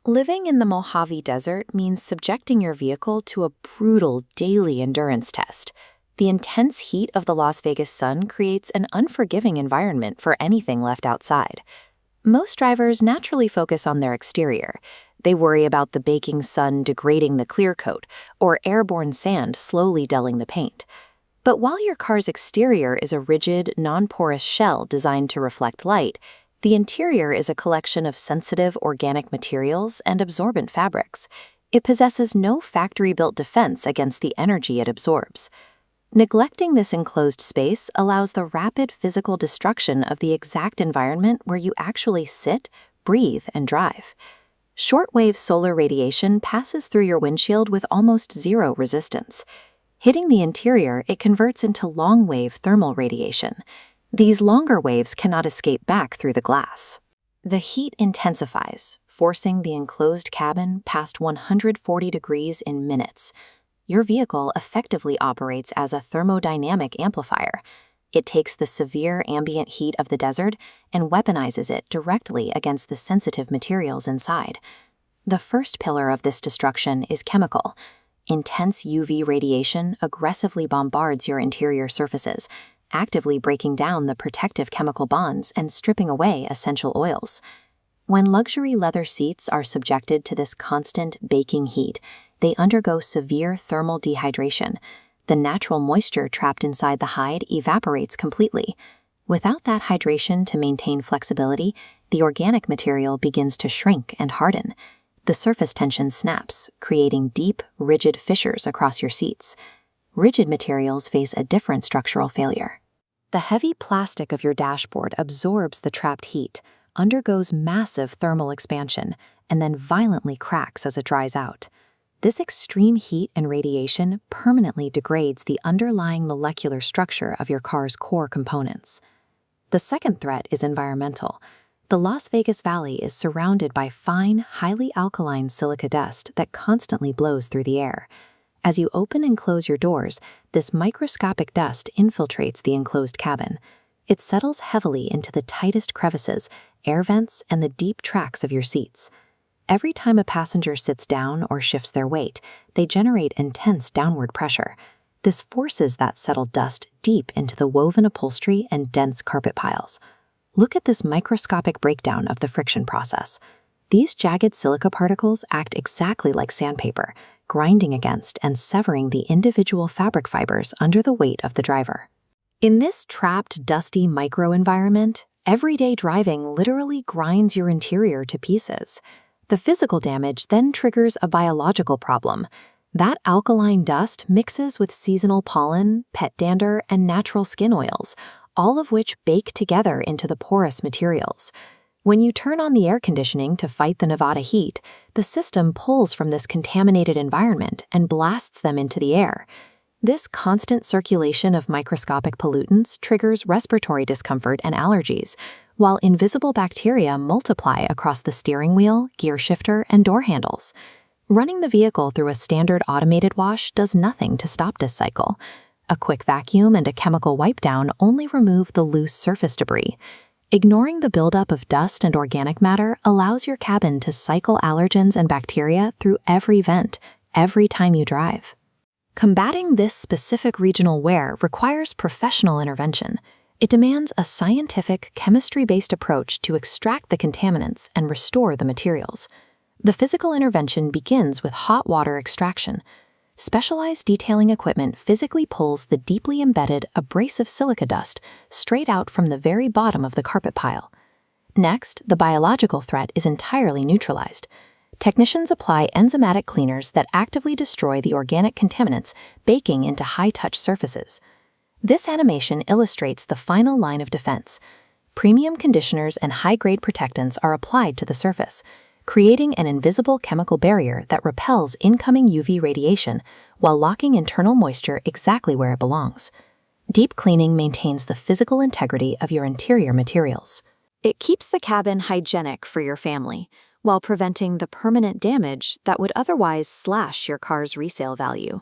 Living in the Mojave Desert means subjecting your vehicle to a brutal daily endurance test. The intense heat of the Las Vegas sun creates an unforgiving environment for anything left outside. Most drivers naturally focus on their exterior. They worry about the baking sun degrading the clear coat or airborne sand slowly dulling the paint. But while your car's exterior is a rigid, non-porous shell designed to reflect light, the interior is a collection of sensitive organic materials and absorbent fabrics. It possesses no factory-built defense against the energy it absorbs. Neglecting this enclosed space allows the rapid physical destruction of the exact environment where you actually sit, breathe, and drive. Shortwave solar radiation passes through your windshield with almost zero resistance. Hitting the interior, it converts into long-wave thermal radiation. These longer waves cannot escape back through the glass. The heat intensifies, forcing the enclosed cabin past 140 degrees in minutes. Your vehicle effectively operates as a thermodynamic amplifier. It takes the severe ambient heat of the desert and weaponizes it directly against the sensitive materials inside. The first pillar of this destruction is chemical. Intense UV radiation aggressively bombards your interior surfaces, actively breaking down the protective chemical bonds and stripping away essential oils. When luxury leather seats are subjected to this constant baking heat, they undergo severe thermal dehydration. The natural moisture trapped inside the hide evaporates completely. Without that hydration to maintain flexibility, the organic material begins to shrink and harden. The surface tension snaps, creating deep, rigid fissures across your seats. Rigid materials face a different structural failure. The heavy plastic of your dashboard absorbs the trapped heat, undergoes massive thermal expansion, and then violently cracks as it dries out. This extreme heat and radiation permanently degrades the underlying molecular structure of your car's core components. The second threat is environmental. The Las Vegas Valley is surrounded by fine, highly alkaline silica dust that constantly blows through the air. As you open and close your doors, this microscopic dust infiltrates the enclosed cabin. It settles heavily into the tightest crevices, air vents, and the deep tracks of your seats. Every time a passenger sits down or shifts their weight, they generate intense downward pressure. This forces that settled dust deep into the woven upholstery and dense carpet piles. Look at this microscopic breakdown of the friction process. These jagged silica particles act exactly like sandpaper, grinding against and severing the individual fabric fibers under the weight of the driver. In this trapped, dusty microenvironment, everyday driving literally grinds your interior to pieces. The physical damage then triggers a biological problem. That alkaline dust mixes with seasonal pollen, pet dander, and natural skin oils, all of which bake together into the porous materials. When you turn on the air conditioning to fight the Nevada heat, the system pulls from this contaminated environment and blasts them into the air. This constant circulation of microscopic pollutants triggers respiratory discomfort and allergies, while invisible bacteria multiply across the steering wheel, gear shifter, and door handles. Running the vehicle through a standard automated wash does nothing to stop this cycle. A quick vacuum and a chemical wipe down only remove the loose surface debris. Ignoring the buildup of dust and organic matter allows your cabin to cycle allergens and bacteria through every vent, every time you drive. Combating this specific regional wear requires professional intervention. It demands a scientific, chemistry-based approach to extract the contaminants and restore the materials. The physical intervention begins with hot water extraction. Specialized detailing equipment physically pulls the deeply embedded, abrasive silica dust straight out from the very bottom of the carpet pile. Next, the biological threat is entirely neutralized. Technicians apply enzymatic cleaners that actively destroy the organic contaminants baking into high-touch surfaces. This animation illustrates the final line of defense. Premium conditioners and high-grade protectants are applied to the surface, creating an invisible chemical barrier that repels incoming UV radiation while locking internal moisture exactly where it belongs. Deep cleaning maintains the physical integrity of your interior materials. It keeps the cabin hygienic for your family, while preventing the permanent damage that would otherwise slash your car's resale value.